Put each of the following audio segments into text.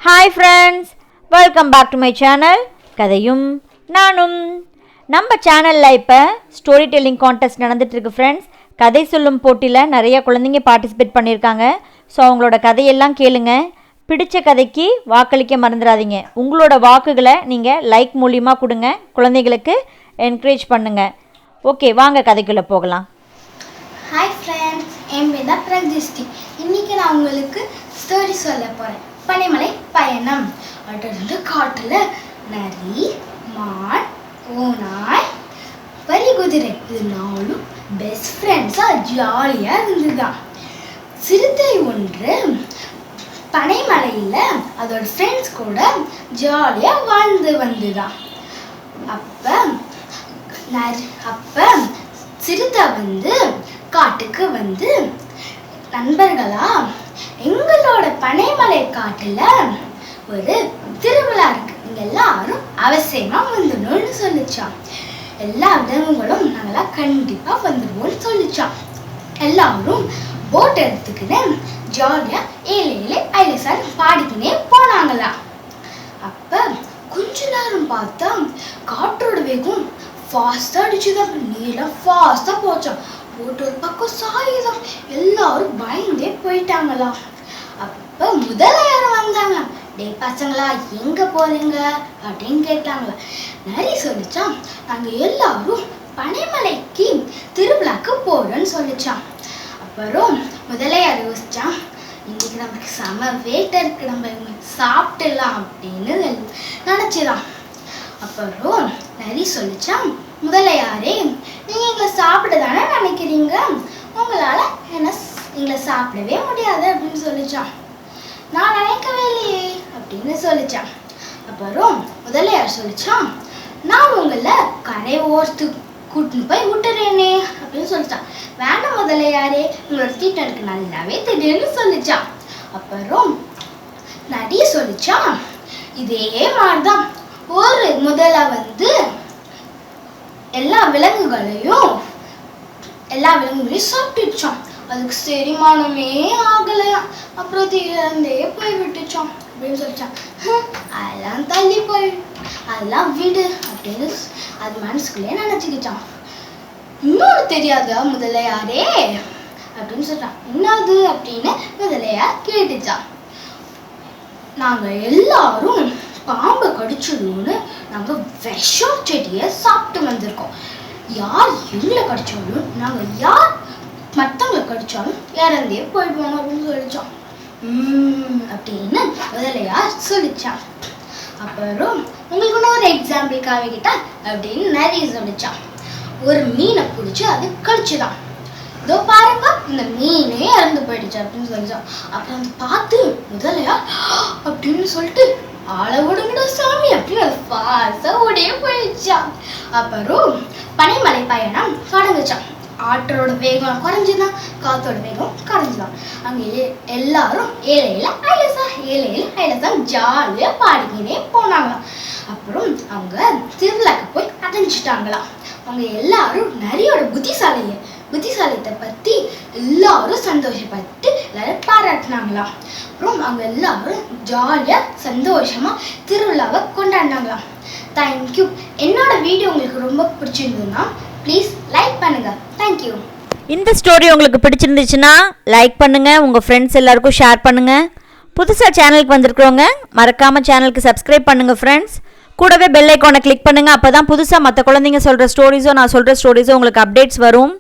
Hi friends, welcome back to my channel கதையும் நானும். நம்ம சேனலில் இப்போ ஸ்டோரி டெல்லிங் கான்டெஸ்ட் நடந்துகிட்ருக்கு ஃப்ரெண்ட்ஸ். கதை சொல்லும் போட்டியில் நிறைய குழந்தைங்க பார்ட்டிசிபேட் பண்ணியிருக்காங்க. ஸோ அவங்களோட கதையெல்லாம் கேளுங்க. பிடிச்ச கதைக்கு வாக்களிக்க மறந்துடாதீங்க. உங்களோட வாக்குகளை நீங்கள் லைக் மூலியமாக கொடுங்க, குழந்தைகளுக்கு என்கரேஜ் பண்ணுங்கள். ஓகே, வாங்க கதைக்குள்ளே போகலாம். ஹாய் ஃப்ரெண்ட்ஸ், என் பேர் தான் பிரதிஷ்டி. இன்றைக்கி நான் உங்களுக்கு ஸ்டோரி சொல்ல போகிறேன். பனைமலை பயணம். அடர்ந்த காட்டில் நரி, மான், ஓநாய், பரிகுதிரை இது நாலும் பெஸ்ட் ஃப்ரெண்ட்ஸாக ஜாலியாக இருந்துதான். சிறுத்தை ஒன்று பனைமலையில் அதோட ஃப்ரெண்ட்ஸ் கூட ஜாலியாக வாழ்ந்து வந்துதான். அப்போ சிறுத்தை காட்டுக்கு நண்பர்களா, எங்களோட பனைமலை காட்டுல ஒரு திருவிழா இருக்கு, இங்க எல்லாரும் அவசியமா வந்துடணும்னு சொல்லிச்சான். எல்லா விலங்குகளும் நாங்களா கண்டிப்பா வந்துடுவோம்னு சொல்லிச்சான். எல்லாரும் போட் எடுத்துக்கின்னு ஜாலியா ஏழை ஐலசான் பாடிக்கினே போனாங்களா. அப்ப கொஞ்ச நேரம் பார்த்தா காற்றோட வேகம் ஃபாஸ்டா அடிச்சுதான், நீளம் ஃபாஸ்டா போச்சான். போட்டு ஒரு பக்கம் சாயுதம், எல்லாரும் பயந்தே போயிட்டாங்களா. அப்ப முதலையார் வந்தாங்க. டே பசங்களா, எங்க போறீங்க அப்படின்னு கேட்டாங்களா. நரி சொல்லிச்சான், நாங்க எல்லாரும் பனைமலைக்கு திருவிழாக்கு போறோம்னு சொல்லிச்சான். அப்புறம் முதலையார் யோசிச்சான், இன்னைக்கு நமக்கு செம வேட்டை இருக்கு, நம்ம சாப்பிட்டுலாம் அப்படின்னு நினைச்சிடான். அப்புறம் நரி சொல்லிச்சான், முதலையாரே, நீங்க எங்களை சாப்பிட தானே நினைக்கிறீங்க, உங்களால எங்களை சாப்பிடவே முடியாது அப்படின்னு சொல்லிச்சான். நான் நினைக்கவே இல்லையே அப்படின்னு சொல்லிச்சான். அப்புறம் முதலையார் சொல்லிச்சான், நான் உங்களை கரை ஓர்த்து கூட்டின்னு போய் விட்டுறேனே அப்படின்னு சொல்லிச்சான். வேண்டாம் முதலையாரே, உங்களோட தீட்டம் எனக்கு நல்லாவே தெரியும்னு சொல்லிச்சான். அப்புறம் நரி சொல்லிச்சான், இதே மாதிரிதான் ஒரு முதலை எல்லா விலங்குகளையும் சாப்பிட்டுச்சான். அதுக்கு செரிமானமே ஆகலையாம். அப்புறம் தீரந்தே போய் விட்டுச்சான் அப்படின்னு சொல்லிச்சான். அதெல்லாம் தள்ளி போய் அதெல்லாம் விடு அப்படின்னு அது மனசுக்குள்ளே நினைச்சுக்கிச்சான். இன்னொன்று தெரியாதா முதலையாரே அப்படின்னு சொல்றான். என்னது அப்படின்னு முதலையார் கேட்டுச்சான். நாங்க எல்லாரும் பாம்பை கடிச்சிடும்னு நாங்கள் விஷம் செடியை சாப்பிட்டு வந்திருக்கோம். யார் எங்களை கடிச்சாலும் நாங்கள் யார் மற்றவங்களை கடிச்சாலும் இறந்தே போயிடுவாங்க அப்படின்னு சொல்லிச்சோம் அப்படின்னு முதலையார் சொல்லிச்சான். அப்புறம் உங்களுக்கு இன்னொரு எக்ஸாம்பிள் காமிக்கிட்டா அப்படின்னு நிறைய சொல்லிச்சான். ஒரு மீனை பிடிச்சி அது கடிச்சுதான். இதோ பாருங்க, இந்த மீனே இறந்து போயிடுச்சு அப்படின்னு சொல்லிச்சான். அப்புறம் பார்த்து முதலையார் அப்படின்னு சொல்லிட்டு ஆளை விடுங்கடா சாமி அப்படின்னு அது ஃபாஸ்டா ஓடியே போயிடுச்சான். அப்புறம் பனைமலை பயணம் தொடங்குச்சான். ஆற்றோட வேகம் குறைஞ்சுதான், காத்தோட வேகம் குறைஞ்சுதான். அங்கே எல்லாரும் ஏழையில ஐலசா ஜாலியா பாடிக்கினே போனாங்களாம். அப்புறம் அவங்க திருவிழாக்கு போய் அடைஞ்சிட்டாங்களாம். அவங்க எல்லாரும் நரியோட புத்திசாலியத்தை பத்தி எல்லாரும் சந்தோஷப்பட்டு எல்லாரும் பாராட்டினாங்களாம். அப்புறம் அவங்க எல்லாரும் ஜாலியா சந்தோஷமா திருவிழாவை கொண்டாடினாங்களாம். தேங்க்யூ. என்னோட வீடியோ உங்களுக்கு ரொம்ப பிடிச்சிருந்ததுன்னா ப்ளீஸ் லைக் பண்ணுங்க. தேங்க்யூ. இந்த ஸ்டோரி உங்களுக்கு பிடிச்சிருந்துச்சுன்னா லைக் பண்ணுங்க, உங்க ஃப்ரெண்ட்ஸ் எல்லாருக்கும் ஷேர் பண்ணுங்க. புதுசாக சேனலுக்கு வந்திருக்கிறவங்க மறக்காமல் சேனலுக்கு சப்ஸ்கிரைப் பண்ணுங்கள் ஃப்ரெண்ட்ஸ். கூடவே பெல் ஐக்கானை கிளிக் பண்ணுங்கள். அப்போ தான் புதுசாக மற்ற குழந்தைங்க சொல்கிற ஸ்டோரிஸோ நான் சொல்கிற ஸ்டோரிஸோ உங்களுக்கு அப்டேட்ஸ் வரும்.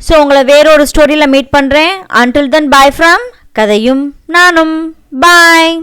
ஸோ உங்களை வேறொரு ஸ்டோரியில் மீட் பண்ணுறேன். அன்டில் தென் பாய் ஃப்ரம் கதையும் நானும். பாய்.